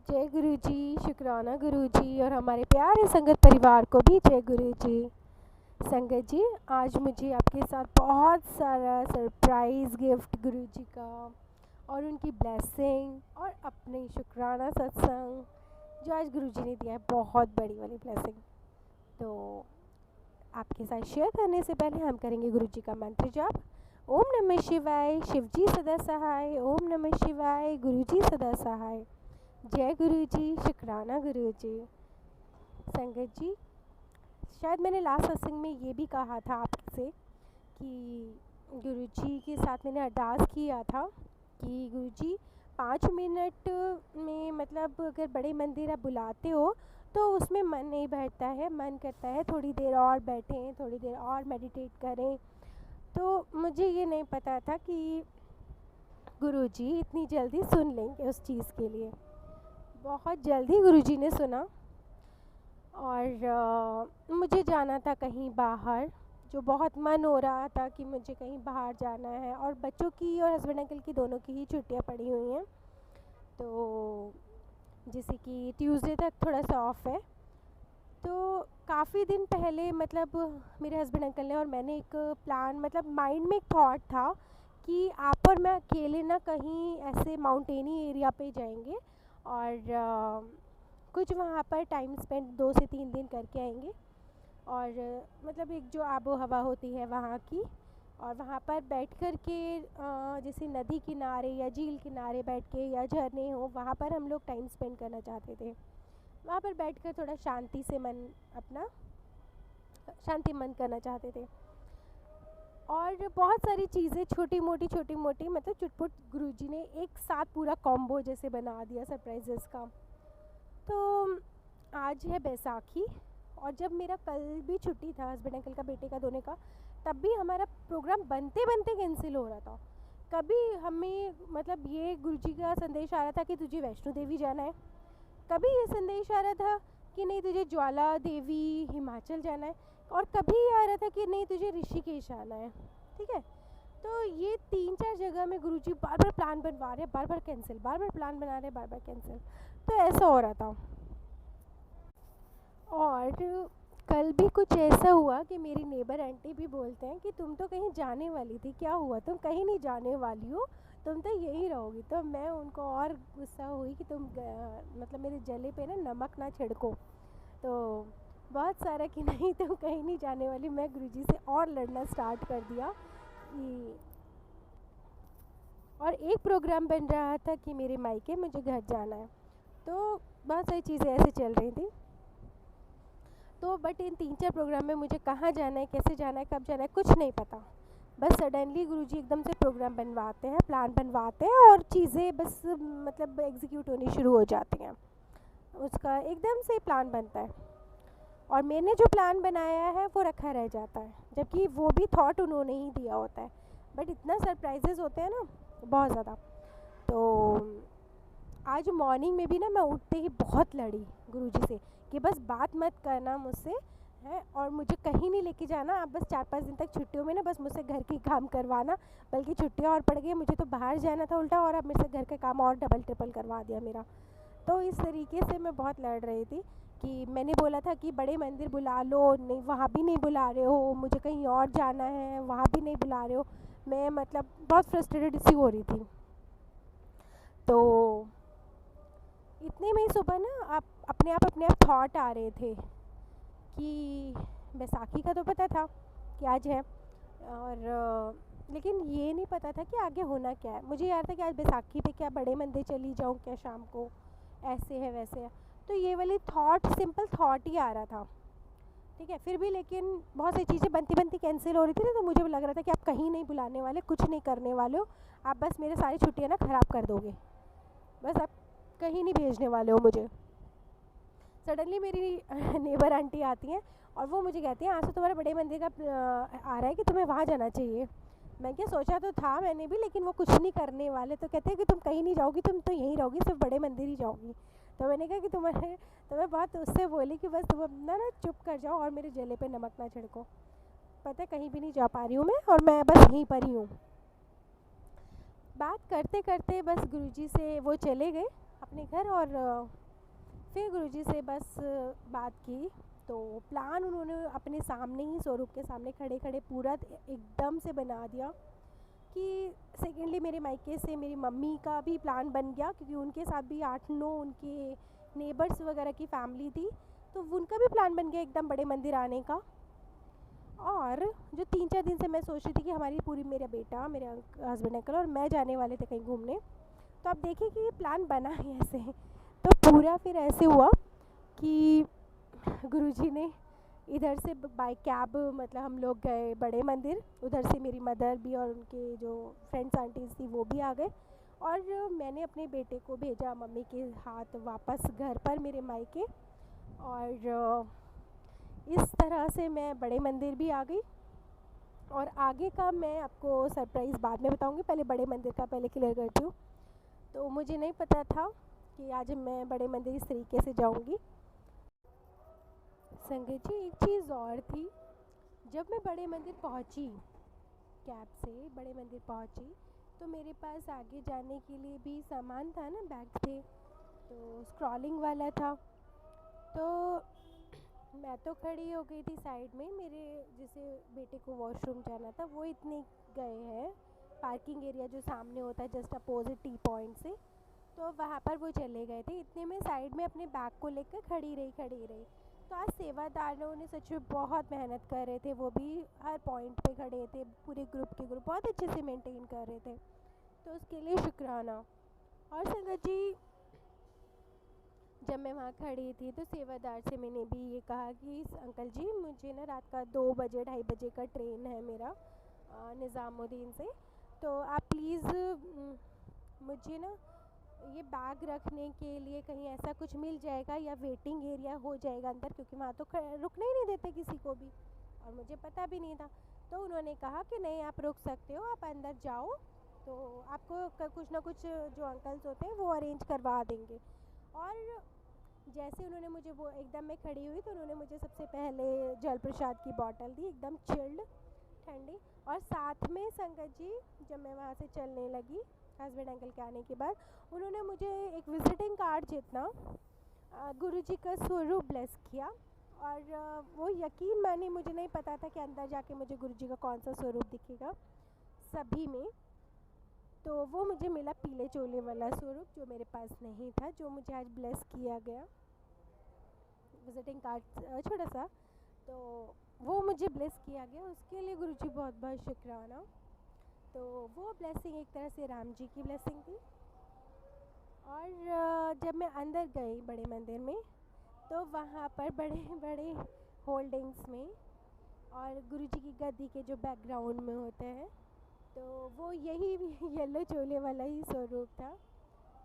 जय गुरु जी, शुक्राना गुरु जी और हमारे प्यारे संगत परिवार को भी जय गुरु जी। संगत जी, आज मुझे आपके साथ बहुत सारा सरप्राइज़ गिफ्ट गुरु जी का और उनकी ब्लेसिंग और अपने शुक्राना सत्संग जो आज गुरु जी ने दिया है, बहुत बड़ी वाली ब्लेसिंग। तो आपके साथ शेयर करने से पहले हम करेंगे गुरु जी का मंत्र जाप। ओम नमः शिवाय, शिव जी सदा सहाय। ओम नमः शिवाय, गुरु जी सदा सहाय। जय गुरु जी, शुक्राना गुरु जी। संगत जी, शायद मैंने लास्ट सत्संग में ये भी कहा था आपसे कि गुरु जी के साथ मैंने अरदास किया था कि गुरु जी 5 मिनट में मतलब अगर बड़े मंदिर आप बुलाते हो तो उसमें मन नहीं बैठता है, मन करता है थोड़ी देर और बैठें, थोड़ी देर और मेडिटेट करें। तो मुझे ये नहीं पता था कि गुरु जी इतनी जल्दी सुन लेंगे उस चीज़ के लिए। बहुत जल्दी गुरुजी ने सुना और मुझे जाना था कहीं बाहर, जो बहुत मन हो रहा था कि मुझे कहीं बाहर जाना है और बच्चों की और हस्बैंड अंकल की दोनों की ही छुट्टियां पड़ी हुई हैं। तो जैसे कि ट्यूसडे तक थोड़ा सा ऑफ है। तो काफ़ी दिन पहले मतलब मेरे हस्बैंड अंकल ने और मैंने एक प्लान, मतलब माइंड में एक थॉट था कि आप और मैं अकेले ना कहीं ऐसे माउंटेनी एरिया पे जाएंगे और कुछ वहाँ पर टाइम स्पेंड 2 से 3 दिन करके आएंगे और मतलब एक जो आबो हवा होती है वहाँ की, और वहाँ पर बैठ कर के जैसे नदी किनारे या झील किनारे बैठ के या झरने हो, वहाँ पर हम लोग टाइम स्पेंड करना चाहते थे। वहाँ पर बैठकर थोड़ा शांति से मन अपना शांति मन करना चाहते थे और बहुत सारी चीज़ें छोटी मोटी मतलब चुटपुट गुरुजी ने एक साथ पूरा कॉम्बो जैसे बना दिया सरप्राइजेस का। तो आज है बैसाखी और जब मेरा कल भी छुट्टी था हस्बैंड अंकल का, बेटे का, दोनों का, तब भी हमारा प्रोग्राम बनते बनते कैंसिल हो रहा था। कभी हमें मतलब ये गुरुजी का संदेश आ रहा था कि तुझे वैष्णो देवी जाना है, कभी ये संदेश आ रहा था कि नहीं तुझे ज्वाला देवी हिमाचल जाना है, और कभी आ रहा था कि नहीं तुझे ऋषिकेश आना है। ठीक है, तो ये 3-4 जगह में गुरुजी बार बार प्लान बनवा रहे, बार बार कैंसिल, बार बार प्लान बना रहे, बार बार कैंसिल। तो ऐसा हो रहा था। और कल भी कुछ ऐसा हुआ कि मेरी नेबर आंटी भी बोलते हैं कि तुम तो कहीं जाने वाली थी, क्या हुआ, तुम कहीं नहीं जाने वाली हो, तुम तो यहीं रहोगी। तो मैं उनको और गुस्सा हुई कि तुम मतलब मेरे जले पे ना नमक ना छिड़को। तो बहुत सारा कि नहीं तुम कहीं नहीं जाने वाली। मैं गुरुजी से और लड़ना स्टार्ट कर दिया कि, और एक प्रोग्राम बन रहा था कि मेरे मायके मुझे घर जाना है। तो बहुत सारी चीज़ें ऐसे चल रही थी। तो बट इन 3-4 प्रोग्राम में मुझे कहाँ जाना है, कैसे जाना है, कब जाना है, कुछ नहीं पता। बस सडनली गुरुजी एकदम से प्रोग्राम बनवाते हैं, प्लान बनवाते हैं और चीज़ें बस मतलब एग्जीक्यूट होनी शुरू हो जाती हैं। उसका एकदम से प्लान बनता है और मैंने जो प्लान बनाया है वो रखा रह जाता है, जबकि वो भी थॉट उन्होंने ही दिया होता है। बट इतना सरप्राइजेस होते हैं ना, बहुत ज़्यादा। तो आज मॉर्निंग में भी ना मैं उठते ही बहुत लड़ी गुरुजी से कि बस बात मत करना मुझसे है और मुझे कहीं नहीं लेके जाना। आप बस 4-5 दिन तक छुट्टियों में ना बस मुझसे घर के काम करवाना, बल्कि छुट्टियाँ और पड़ गई, मुझे तो बाहर जाना था उल्टा, और अब मेरे से घर के काम और डबल ट्रिपल करवा दिया मेरा। तो इस तरीके से मैं बहुत लड़ रही थी कि मैंने बोला था कि बड़े मंदिर बुला लो, नहीं वहाँ भी नहीं बुला रहे हो, मुझे कहीं और जाना है वहाँ भी नहीं बुला रहे हो। मैं मतलब बहुत फ्रस्ट्रेटेड सी हो रही थी। तो इतने में सुबह ना आप अपने आप थॉट आ रहे थे कि बैसाखी का तो पता था कि आज है, और लेकिन ये नहीं पता था कि आगे होना क्या है। मुझे याद था कि आज बैसाखी पे क्या बड़े मंदिर चली जाऊँ क्या शाम को, ऐसे है वैसे है। तो ये वाली थॉट, सिंपल थॉट ही आ रहा था। ठीक है, फिर भी लेकिन बहुत सारी चीज़ें बनती कैंसिल हो रही थी ना, तो मुझे लग रहा था कि आप कहीं नहीं बुलाने वाले, कुछ नहीं करने वाले हो, आप बस मेरे सारी छुट्टियाँ ना ख़राब कर दोगे, बस आप कहीं नहीं भेजने वाले हो मुझे। सडनली मेरी नेबर आंटी आती हैं और वो मुझे कहती हैं आज तो तुम्हारे बड़े मंदिर का आ रहा है कि तुम्हें वहाँ जाना चाहिए। मैं क्या, सोचा तो था मैंने भी, लेकिन वो कुछ नहीं करने वाले। तो कहते हैं कि तुम कहीं नहीं जाओगी, तुम तो यहीं रहोगी, सिर्फ बड़े मंदिर ही जाओगी। तो मैंने कहा कि तो मैं बहुत उससे बोली कि बस तुम अपना ना चुप कर जाओ और मेरे जले पे नमक ना छिड़को। पता है कहीं भी नहीं जा पा रही हूँ मैं, और मैं बस यहीं पर ही हूँ। बात करते करते बस गुरुजी से वो चले गए अपने घर और फिर गुरुजी से बस बात की। तो प्लान उन्होंने अपने सामने ही स्वरूप के सामने खड़े खड़े पूरा एकदम से बना दिया कि सेकेंडली मेरे मायके से मेरी मम्मी का भी प्लान बन गया, क्योंकि उनके साथ भी 8-9 उनके नेबर्स वगैरह की फ़ैमिली थी, तो उनका भी प्लान बन गया एकदम बड़े मंदिर आने का। और जो 3-4 दिन से मैं सोच रही थी कि हमारी पूरी, मेरा बेटा, मेरे हस्बैंड अंकल और मैं जाने वाले थे कहीं घूमने, तो आप देखिए कि ये प्लान बना है ऐसे। तो पूरा फिर ऐसे हुआ कि गुरुजी ने इधर से बाय कैब, मतलब हम लोग गए बड़े मंदिर, उधर से मेरी मदर भी और उनके जो फ्रेंड्स आंटीज़ थी वो भी आ गए, और मैंने अपने बेटे को भेजा मम्मी के हाथ वापस घर पर मेरे मायके। और इस तरह से मैं बड़े मंदिर भी आ गई। और आगे का मैं आपको सरप्राइज़ बाद में बताऊंगी, पहले बड़े मंदिर का पहले क्लियर करती हूँ। तो मुझे नहीं पता था कि आज मैं बड़े मंदिर इस तरीके से जाऊंगी। संगत जी, एक चीज़ और थी, जब मैं बड़े मंदिर पहुंची, कैब से बड़े मंदिर पहुंची, तो मेरे पास आगे जाने के लिए भी सामान था ना, बैग थे, तो स्क्रॉलिंग वाला था। तो मैं तो खड़ी हो गई थी साइड में, मेरे जैसे बेटे को वॉशरूम जाना था, वो इतने गए हैं पार्किंग एरिया जो सामने होता है जस्ट अपोजिट टी पॉइंट से, तो वहाँ पर वो चले गए थे। इतने में साइड में अपने बैग को लेकर खड़ी रही। तो आज सेवादारों ने सच में बहुत मेहनत कर रहे थे, वो भी हर पॉइंट पे खड़े थे, पूरे ग्रुप के ग्रुप बहुत अच्छे से मेंटेन कर रहे थे, तो उसके लिए शुक्राना। और संगत जी, जब मैं वहाँ खड़ी थी तो सेवादार से मैंने भी ये कहा कि अंकल जी, मुझे ना रात का 2 बजे 2:30 बजे का ट्रेन है मेरा निज़ामुद्दीन से, तो आप प्लीज़ मुझे ना ये बैग रखने के लिए कहीं ऐसा कुछ मिल जाएगा या वेटिंग एरिया हो जाएगा अंदर, क्योंकि वहाँ तो रुकने ही नहीं देते किसी को भी, और मुझे पता भी नहीं था। तो उन्होंने कहा कि नहीं, आप रुक सकते हो, आप अंदर जाओ, तो आपको कुछ ना कुछ जो अंकल्स होते हैं वो अरेंज करवा देंगे। और जैसे उन्होंने मुझे, वो एकदम मैं खड़ी हुई तो उन्होंने मुझे सबसे पहले जल प्रसाद की बॉटल दी, एकदम चिल्ड ठंडी। और साथ में संगत जी, जब मैं वहाँ से चलने लगी हस्बैंड अंकल के आने के बाद, उन्होंने मुझे एक विजिटिंग कार्ड जितना गुरुजी का स्वरूप ब्लेस किया। और वो यकीन माने, मुझे नहीं पता था कि अंदर जाके मुझे गुरुजी का कौन सा स्वरूप दिखेगा सभी में, तो वो मुझे मिला पीले चोले वाला स्वरूप, जो मेरे पास नहीं था, जो मुझे आज ब्लेस किया गया, विजिटिंग कार्ड छोटा सा, तो वो मुझे ब्लेस किया गया, उसके लिए गुरुजी बहुत बहुत शुक्राना। तो वो ब्लेसिंग एक तरह से राम जी की ब्लेसिंग थी। और जब मैं अंदर गई बड़े मंदिर में, तो वहाँ पर बड़े बड़े होल्डिंग्स में और गुरुजी की गद्दी के जो बैकग्राउंड में होते हैं, तो वो यही येलो चोले वाला ही स्वरूप था।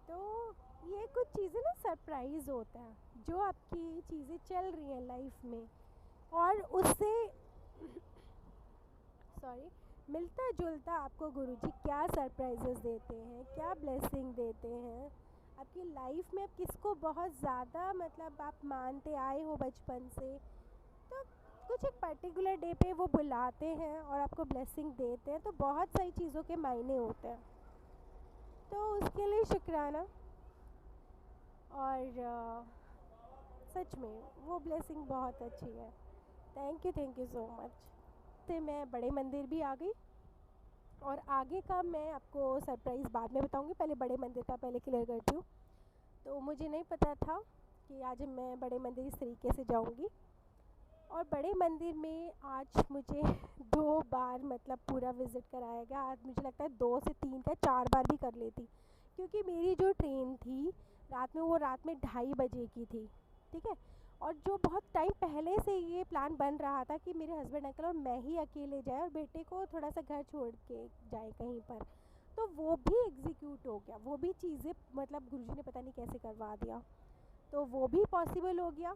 तो ये कुछ चीज़ें ना सरप्राइज़ होता है, जो आपकी चीज़ें चल रही हैं लाइफ में, और उससे सॉरी मिलता जुलता आपको गुरुजी क्या सरप्राइजेस देते हैं, क्या ब्लेसिंग देते हैं आपकी लाइफ में। आप किसको बहुत ज़्यादा मतलब आप मानते आए हो बचपन से, तो कुछ एक पर्टिकुलर डे पे वो बुलाते हैं और आपको ब्लेसिंग देते हैं, तो बहुत सारी चीज़ों के मायने होते हैं, तो उसके लिए शुक्राना। और सच में वो ब्लेसिंग बहुत अच्छी है। Thank you so much. तो मैं बड़े मंदिर भी आ गई, और आगे का मैं आपको सरप्राइज़ बाद में बताऊंगी, पहले बड़े मंदिर का पहले क्लियर करती हूँ। तो मुझे नहीं पता था कि आज मैं बड़े मंदिर इस तरीके से जाऊंगी, और बड़े मंदिर में आज मुझे 2 बार मतलब पूरा विज़िट कराया गया। आज मुझे लगता है 2 से 3 का 4 बार भी कर लेती, क्योंकि मेरी जो ट्रेन थी रात में, वो रात में 2:30 बजे की थी, ठीक है। और जो बहुत टाइम पहले से ये प्लान बन रहा था कि मेरे हस्बैंड अंकल और मैं ही अकेले जाए और बेटे को थोड़ा सा घर छोड़ के जाए कहीं पर, तो वो भी एग्जीक्यूट हो गया, वो भी चीज़ें मतलब गुरुजी ने पता नहीं कैसे करवा दिया, तो वो भी पॉसिबल हो गया।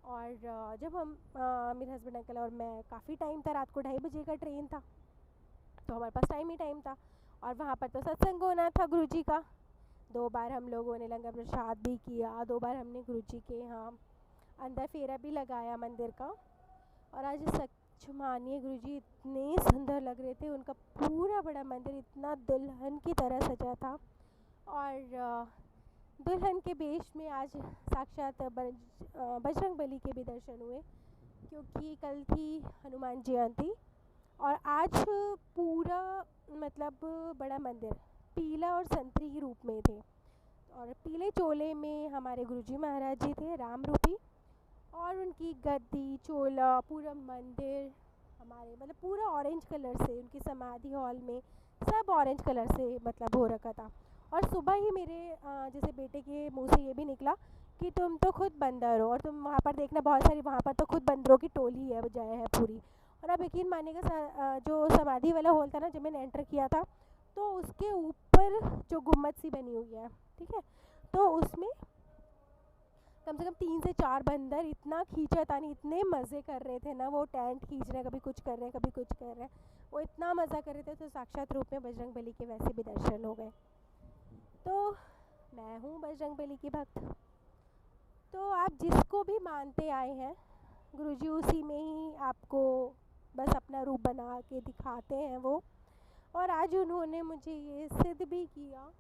और जब हम मेरे हस्बैंड अंकल और मैं, काफ़ी टाइम था, रात को 2:30 बजे का ट्रेन था, तो हमारे पास टाइम ही टाइम था, और वहाँ पर तो सत्संग होना था गुरुजी का। 2 बार हम लोगों ने लंगर प्रसाद भी किया, 2 बार हमने गुरुजी के यहाँ अंदर फेरा भी लगाया मंदिर का। और आज सच मानिए गुरुजी इतने सुंदर लग रहे थे, उनका पूरा बड़ा मंदिर इतना दुल्हन की तरह सजा था। और दुल्हन के वेश में आज साक्षात बजरंगबली के भी दर्शन हुए, क्योंकि कल थी हनुमान जयंती और आज पूरा मतलब बड़ा मंदिर पीला और संतरी रूप में थे। और पीले चोले में हमारे गुरुजी महाराज जी थे राम रूपी, और उनकी गद्दी चोला पूरा मंदिर हमारे मतलब पूरा ऑरेंज कलर से, उनकी समाधि हॉल में सब ऑरेंज कलर से मतलब हो रखा था। और सुबह ही मेरे जैसे बेटे के मुंह से ये भी निकला कि तुम तो खुद बंदर हो, और तुम वहाँ पर देखना बहुत सारी वहाँ पर तो खुद बंदरों की टोली है बजाय है पूरी। और आप यकीन मानिएगा जो समाधि वाला हॉल था ना, जब मैंने एंटर किया था तो उसके ऊपर जो गुम्बद सी बनी हुई है, ठीक है, तो उसमें कम से कम 3 से 4 बंदर इतना खींचातानी इतने मज़े कर रहे थे ना, वो टेंट खींच रहे हैं, कभी कुछ कर रहे हैं कभी कुछ कर रहे हैं, वो इतना मज़ा कर रहे थे। तो साक्षात रूप में बजरंगबली के वैसे भी दर्शन हो गए। तो मैं हूँ बजरंगबली की भक्त। तो आप जिसको भी मानते आए हैं, गुरुजी उसी में ही आपको बस अपना रूप बना के दिखाते हैं वो। और आज उन्होंने मुझे ये सिद्ध भी किया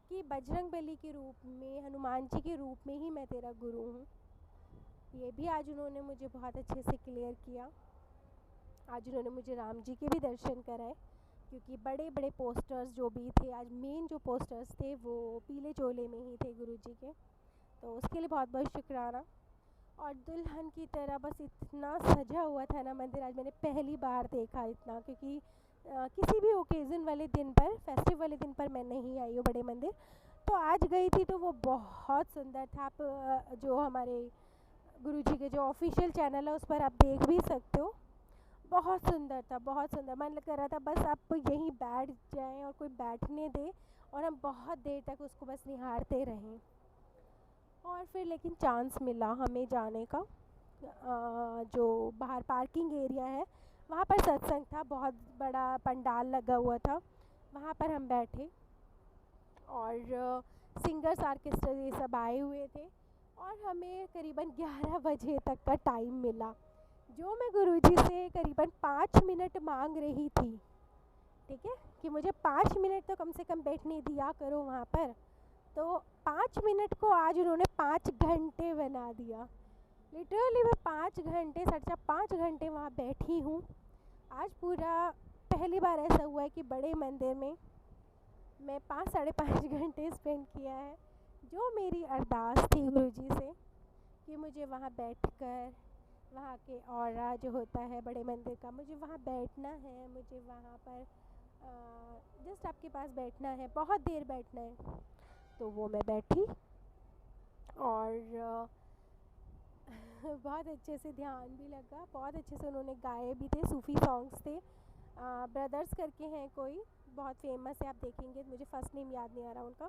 कि बजरंगबली के रूप में, हनुमान जी के रूप में ही मैं तेरा गुरु हूँ। ये भी आज उन्होंने मुझे बहुत अच्छे से क्लियर किया। आज उन्होंने मुझे राम जी के भी दर्शन कराए, क्योंकि बड़े बड़े पोस्टर्स जो भी थे, आज मेन जो पोस्टर्स थे वो पीले चोले में ही थे गुरुजी के, तो उसके लिए बहुत बहुत शुक्राना। और दुल्हन की तरह बस इतना सजा हुआ था ना मंदिर, आज मैंने पहली बार देखा इतना, क्योंकि किसी भी ओकेज़न वाले दिन पर, फेस्टिव वाले दिन पर मैं नहीं आई हूँ बड़े मंदिर। तो आज गई थी तो वो बहुत सुंदर था। आप जो हमारे गुरुजी के जो ऑफिशियल चैनल है उस पर आप देख भी सकते हो, बहुत सुंदर था, बहुत सुंदर। मन कर रहा था बस आप यहीं बैठ जाएं और कोई बैठने दे और हम बहुत देर तक उसको बस निहारते रहें। और फिर लेकिन चांस मिला हमें जाने का, जो बाहर पार्किंग एरिया है वहाँ पर सत्संग था, बहुत बड़ा पंडाल लगा हुआ था, वहाँ पर हम बैठे और सिंगर्स आर्केस्ट्रा ये सब आए हुए थे। और हमें करीबन 11 बजे तक का टाइम मिला, जो मैं गुरुजी से करीबन 5 मिनट मांग रही थी, ठीक है, कि मुझे 5 मिनट तो कम से कम बैठने दिया करो वहाँ पर। तो 5 मिनट को आज उन्होंने 5 घंटे बना दिया। लिटरली मैं 5 घंटे, 5.5 घंटे वहाँ बैठी हूँ। आज पूरा पहली बार ऐसा हुआ है कि बड़े मंदिर में मैं 5-5.5 घंटे स्पेंड किया है। जो मेरी अरदास थी गुरुजी से कि मुझे वहाँ बैठकर वहाँ के ऑरा जो होता है बड़े मंदिर का, मुझे वहाँ बैठना है, मुझे वहाँ पर जस्ट आपके पास बैठना है, बहुत देर बैठना है। तो वो मैं बैठी और बहुत अच्छे से ध्यान भी लगा, बहुत अच्छे से उन्होंने गाए भी थे, सूफ़ी सॉन्ग्स थे। ब्रदर्स करके हैं कोई, बहुत फेमस है, आप देखेंगे, मुझे फ़र्स्ट नेम याद नहीं आ रहा उनका।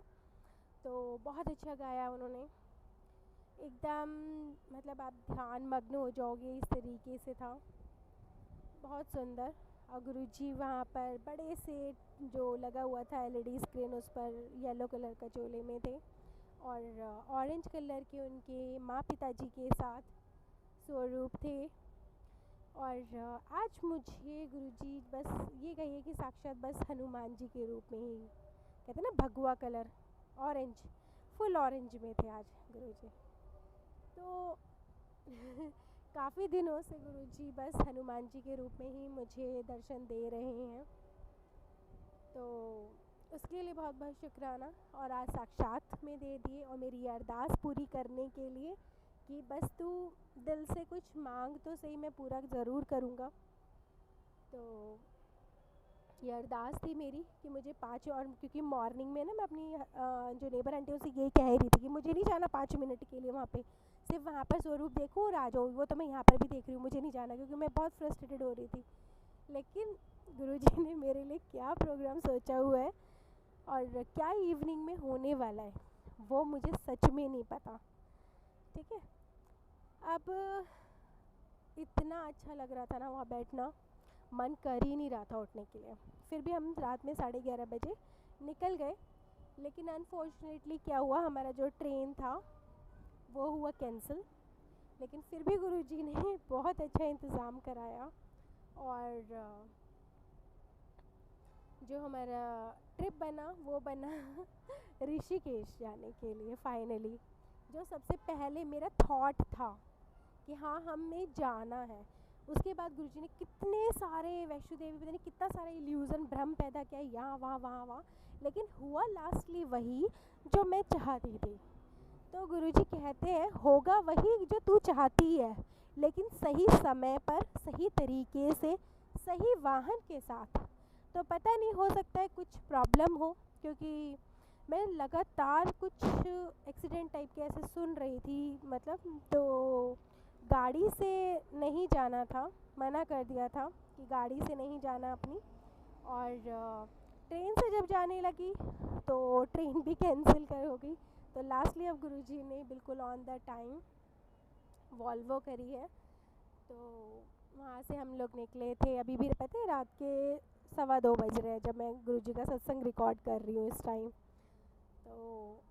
तो बहुत अच्छा गाया उन्होंने, एकदम मतलब आप ध्यान मग्न हो जाओगे इस तरीके से था, बहुत सुंदर। और गुरुजी वहाँ पर बड़े से जो लगा हुआ था एलईडी स्क्रीन, उस पर येलो कलर का चोले में थे और ऑरेंज कलर के उनके माँ पिताजी के साथ स्वरूप थे। और आज मुझे गुरुजी बस ये कहिए कि साक्षात बस हनुमान जी के रूप में ही, कहते हैं ना भगवा कलर, ऑरेंज, फुल ऑरेंज में थे आज गुरुजी। तो काफ़ी दिनों से गुरुजी बस हनुमान जी के रूप में ही मुझे दर्शन दे रहे हैं, तो उसके लिए बहुत बहुत शुक्राना। और आज साक्षात में दे दिए, और मेरी अरदास पूरी करने के लिए कि बस तू दिल से कुछ मांग तो सही, मैं पूरा ज़रूर करूँगा। तो ये अरदास थी मेरी कि मुझे 5, और क्योंकि मॉर्निंग में ना मैं अपनी जो नेबर आंटी से यही कह रही थी कि मुझे नहीं जाना 5 मिनट के लिए वहाँ पे, सिर्फ वहाँ पर स्वरूप देखूँ और आ जाऊँ। वो तो मैं यहाँ पर भी देख रही हूँ, मुझे नहीं जाना, क्योंकि मैं बहुत फ्रस्ट्रेटेड हो रही थी। लेकिन गुरुजी ने मेरे लिए क्या प्रोग्राम सोचा हुआ है और क्या इवनिंग में होने वाला है, वो मुझे सच में नहीं पता, ठीक है। अब इतना अच्छा लग रहा था ना वहाँ बैठना, मन कर ही नहीं रहा था उठने के लिए। फिर भी हम रात में 11:30 बजे निकल गए, लेकिन अनफॉर्चुनेटली क्या हुआ, हमारा जो ट्रेन था वो हुआ कैंसिल। लेकिन फिर भी गुरुजी ने बहुत अच्छा इंतज़ाम कराया और जो हमारा ट्रिप बना वो बना ऋषिकेश जाने के लिए फाइनली। जो सबसे पहले मेरा थॉट था कि हाँ हमें जाना है। उसके बाद गुरुजी ने कितने सारे वैष्णो देवी पता नहीं कितना सारा इल्यूज़न भ्रम पैदा किया, यहाँ वहाँ वहाँ वहाँ, लेकिन हुआ लास्टली वही जो मैं चाहती थी। तो गुरुजी कहते हैं होगा वही जो तू चाहती है, लेकिन सही समय पर सही तरीके से सही वाहन के साथ। तो पता नहीं, हो सकता है कुछ प्रॉब्लम हो, क्योंकि मैं लगातार कुछ एक्सीडेंट टाइप के ऐसे सुन रही थी, मतलब तो गाड़ी से नहीं जाना था, मना कर दिया था कि गाड़ी से नहीं जाना अपनी। और ट्रेन से जब जाने लगी तो ट्रेन भी कैंसिल कर हो गई। तो लास्टली अब गुरुजी ने बिल्कुल ऑन द टाइम वॉल्वो करी है। तो वहाँ से हम लोग निकले थे, अभी भी पता है रात के 2:15 बज रहे हैं जब मैं गुरुजी का सत्संग रिकॉर्ड कर रही हूँ इस टाइम। तो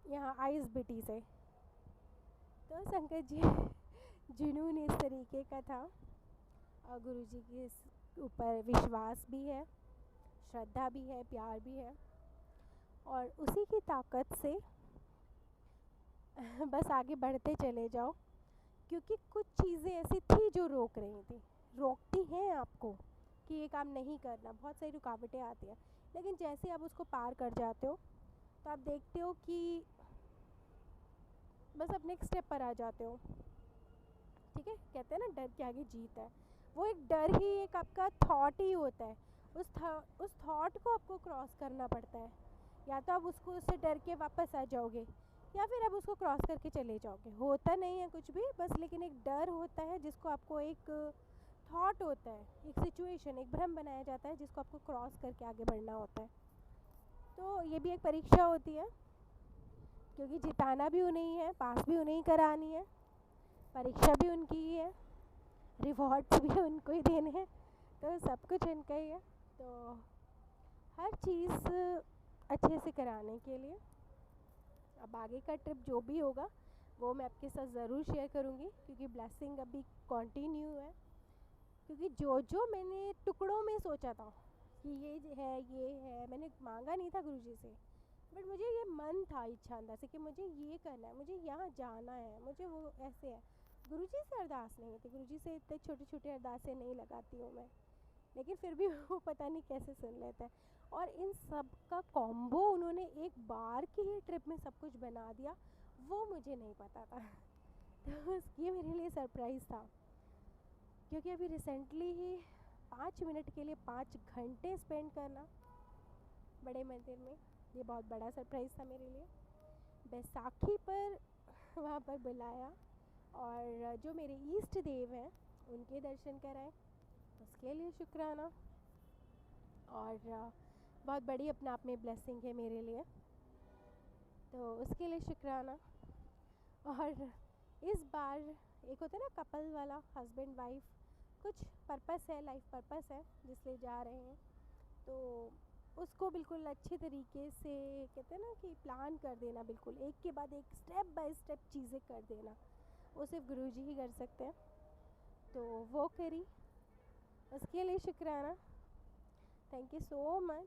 यहाँ आइस बिटी से तो शंकर जी जुनून इस तरीके का था, और गुरुजी के इस ऊपर विश्वास भी है, श्रद्धा भी है, प्यार भी है, और उसी की ताकत से बस आगे बढ़ते चले जाओ। क्योंकि कुछ चीज़ें ऐसी थी जो रोक रही थी, रोकती हैं आपको कि ये काम नहीं करना, बहुत सारी रुकावटें आती हैं, लेकिन जैसे आप उसको पार कर जाते हो तो आप देखते हो कि बस आप नेक्स्ट स्टेप पर आ जाते हो। ठीक है, कहते हैं ना डर के आगे जीत है। वो एक डर ही एक आपका थॉट ही होता है, उस थॉट को आपको क्रॉस करना पड़ता है। या तो आप उससे डर के वापस आ जाओगे, या फिर आप उसको क्रॉस करके चले जाओगे। होता नहीं है कुछ भी, बस लेकिन एक डर होता है जिसको आपको एक थॉट होता है, एक सिचुएशन, एक भ्रम बनाया जाता है जिसको आपको क्रॉस करके आगे बढ़ना होता है। तो ये भी एक परीक्षा होती है, क्योंकि जिताना भी उन्हें ही है, पास भी उन्हें ही करानी है, परीक्षा भी उनकी ही है, रिवॉर्ड्स भी उनको ही देने हैं, तो सब कुछ उनका ही है। तो हर चीज़ अच्छे से कराने के लिए अब आगे का ट्रिप जो भी होगा वो मैं आपके साथ ज़रूर शेयर करूँगी, क्योंकि ब्लेसिंग अभी कंटिन्यू है। क्योंकि जो जो मैंने टुकड़ों में सोचा था कि ये है, मैंने मांगा नहीं था गुरुजी से, बट मुझे ये मन था इच्छा अंदर से कि मुझे ये करना है, मुझे यहाँ जाना है, मुझे वो ऐसे है। गुरुजी से अरदास नहीं होती, गुरुजी से इतने छोटे छोटे अरदासें नहीं लगाती हूँ मैं, लेकिन फिर भी वो पता नहीं कैसे सुन लेता है। और इन सब का कॉम्बो उन्होंने एक बार की ही ट्रिप में सब कुछ बना दिया, वो मुझे नहीं पता था। तो ये मेरे लिए सरप्राइज़ था, क्योंकि अभी रिसेंटली ही 5 मिनट के लिए 5 घंटे स्पेंड करना बड़े मंदिर में, ये बहुत बड़ा सरप्राइज़ था मेरे लिए। बैसाखी पर वहाँ पर बुलाया, और जो मेरे ईष्ट देव हैं उनके दर्शन कराए, उसके लिए शुक्राना। और बहुत बड़ी अपने आप में ब्लेसिंग है मेरे लिए, तो उसके लिए शुक्राना। और इस बार एक होता है ना कपल वाला, हस्बैंड वाइफ, कुछ पर्पस है, लाइफ पर्पस है जिसलिए जा रहे हैं, तो उसको बिल्कुल अच्छे तरीके से कहते हैं ना कि प्लान कर देना, बिल्कुल एक के बाद एक स्टेप बाय स्टेप चीज़ें कर देना, वो सिर्फ गुरुजी ही कर सकते हैं। तो वो करी, उसके लिए शुक्राना, थैंक यू सो मच।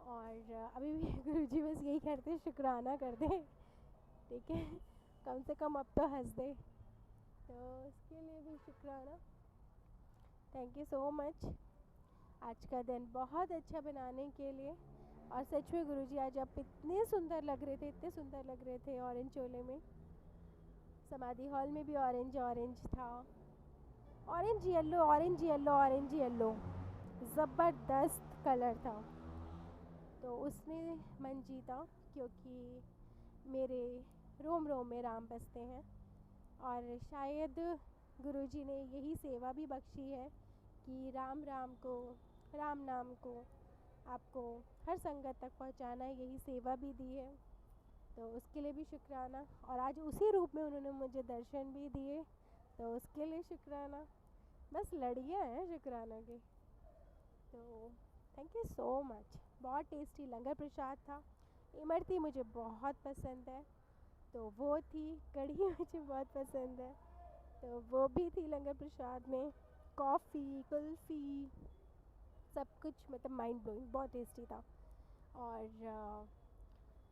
और अभी भी गुरुजी बस यही कहते हैं शुक्राना कर दें, ठीक है, कम से कम अब तो हंस दे, तो उसके लिए भी शुक्राना, थैंक यू सो मच आज का दिन बहुत अच्छा बनाने के लिए। और सच में गुरुजी आज आप इतने सुंदर लग रहे थे, इतने सुंदर लग रहे थे ऑरेंज चोले में। समाधि हॉल में भी ऑरेंज ऑरेंज था, orange yellow orange yellow orange yellow, ज़बरदस्त कलर था। तो उसने मन जीता, क्योंकि मेरे रोम रोम में राम बसते हैं, और शायद गुरुजी ने यही सेवा भी बख्शी है कि राम राम को, राम नाम को आपको हर संगत तक पहुंचाना है, यही सेवा भी दी है, तो उसके लिए भी शुक्राना। और आज उसी रूप में उन्होंने मुझे दर्शन भी दिए, तो उसके लिए शुक्राना। बस लड़ियाँ हैं शुक्राना की। तो थैंक यू सो मच। बहुत टेस्टी लंगर प्रसाद था, इमरती मुझे बहुत पसंद है, तो वो थी, कढ़ी मुझे बहुत पसंद है, तो वो भी थी लंगर प्रसाद में, कॉफ़ी, कुल्फ़ी, सब कुछ मतलब माइंड ब्लोइंग, बहुत टेस्टी था। और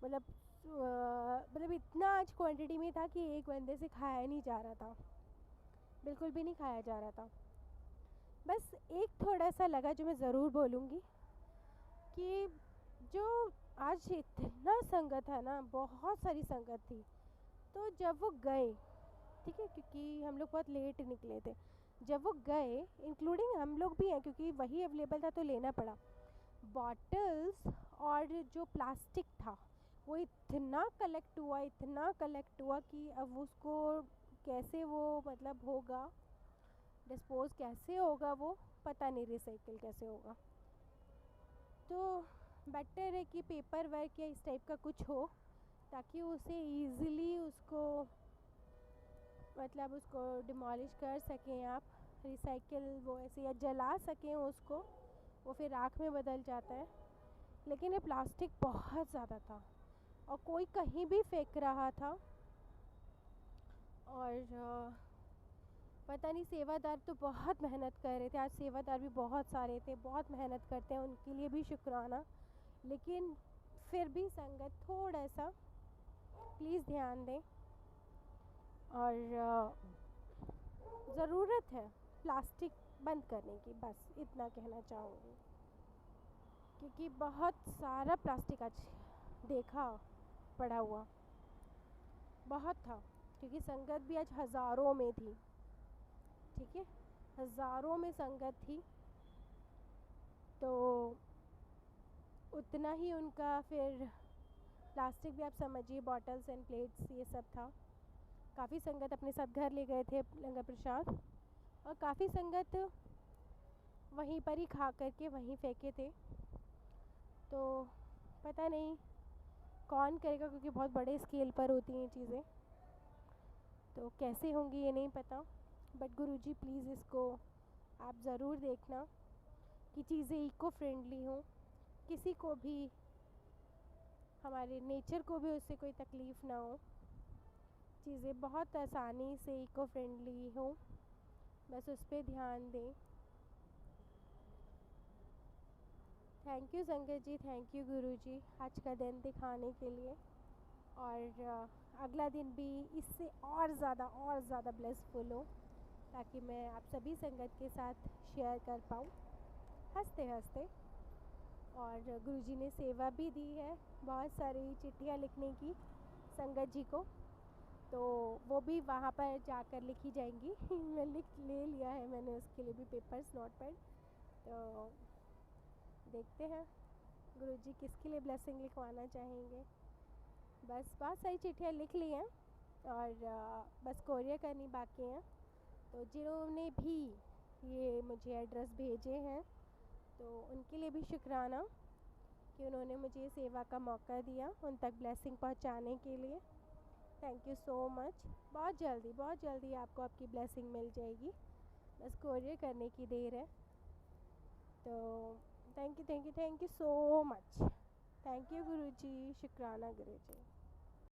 मतलब इतना आज क्वांटिटी में था कि एक बंदे से खाया नहीं जा रहा था, बिल्कुल भी नहीं खाया जा रहा था। बस एक थोड़ा सा लगा जो मैं ज़रूर बोलूँगी कि जो आज इतना संगत है ना, बहुत सारी संगत थी, तो जब वो गए, ठीक है, क्योंकि हम लोग बहुत लेट निकले थे, जब वो गए, इंक्लूडिंग हम लोग भी हैं क्योंकि वही अवेलेबल था तो लेना पड़ा, बॉटल्स और जो प्लास्टिक था वो इतना कलेक्ट हुआ, इतना कलेक्ट हुआ कि अब उसको कैसे वो मतलब होगा, डिस्पोज कैसे होगा, वो पता नहीं रिसाइकिल कैसे होगा। तो बेटर है कि पेपर वर्क या इस टाइप का कुछ हो ताकि उसे ईज़िली उसको मतलब उसको डिमोलिश कर सकें आप, रिसाइकिल वो ऐसे या जला सकें उसको, वो फिर राख में बदल जाता है। लेकिन ये प्लास्टिक बहुत ज़्यादा था और कोई कहीं भी फेंक रहा था। और पता नहीं, सेवादार तो बहुत मेहनत कर रहे थे, आज सेवादार भी बहुत सारे थे, बहुत मेहनत करते हैं, उनके लिए भी शुक्राना। लेकिन फिर भी संगत थोड़ा सा प्लीज़ ध्यान दें। और ज़रूरत है प्लास्टिक बंद करने की, बस इतना कहना चाहूँगी, क्योंकि बहुत सारा प्लास्टिक आज देखा पड़ा हुआ, बहुत था, क्योंकि संगत भी आज हज़ारों में थी, ठीक है, हज़ारों में संगत थी, तो उतना ही उनका फिर प्लास्टिक भी आप समझिए, बॉटल्स एंड प्लेट्स ये सब था। काफ़ी संगत अपने साथ घर ले गए थे लंगर प्रसाद, और काफ़ी संगत वहीं पर ही खा करके वहीं फेंके थे। तो पता नहीं कौन करेगा, क्योंकि बहुत बड़े स्केल पर होती हैं चीज़ें, तो कैसे होंगी ये नहीं पता। बट गुरुजी प्लीज़ इसको आप ज़रूर देखना कि चीज़ें इको फ्रेंडली हों, किसी को भी, हमारे नेचर को भी उससे कोई तकलीफ़ ना हो, चीज़ें बहुत आसानी से इको फ्रेंडली हों, बस उस पर ध्यान दें। थैंक यू संगत जी, थैंक यू गुरुजी आज का दिन दिखाने के लिए, और अगला दिन भी इससे और ज़्यादा ब्लेसफुल हो, ताकि मैं आप सभी संगत के साथ शेयर कर पाऊँ हंसते हंसते। और गुरुजी ने सेवा भी दी है, बहुत सारी चिट्ठियाँ लिखने की संगत जी को, तो वो भी वहाँ पर जाकर लिखी जाएंगी मैं लिख ले लिया है मैंने उसके लिए भी पेपर्स, नोट पैड। तो देखते हैं गुरुजी किसके लिए ब्लेसिंग लिखवाना चाहेंगे। बस बहुत सारी चिट्ठियाँ लिख ली हैं और बस कोरियर करनी बाकी हैं। तो जिन्होंने भी ये मुझे एड्रेस भेजे हैं तो उनके लिए भी शुक्राना कि उन्होंने मुझे सेवा का मौका दिया उन तक ब्लेसिंग पहुंचाने के लिए। Thank you so much. बहुत जल्दी आपको आपकी ब्लेसिंग मिल जाएगी, बस कोरियर करने की देर है। तो thank you so much. Thank you Guruji, शुक्राना गुरुजी।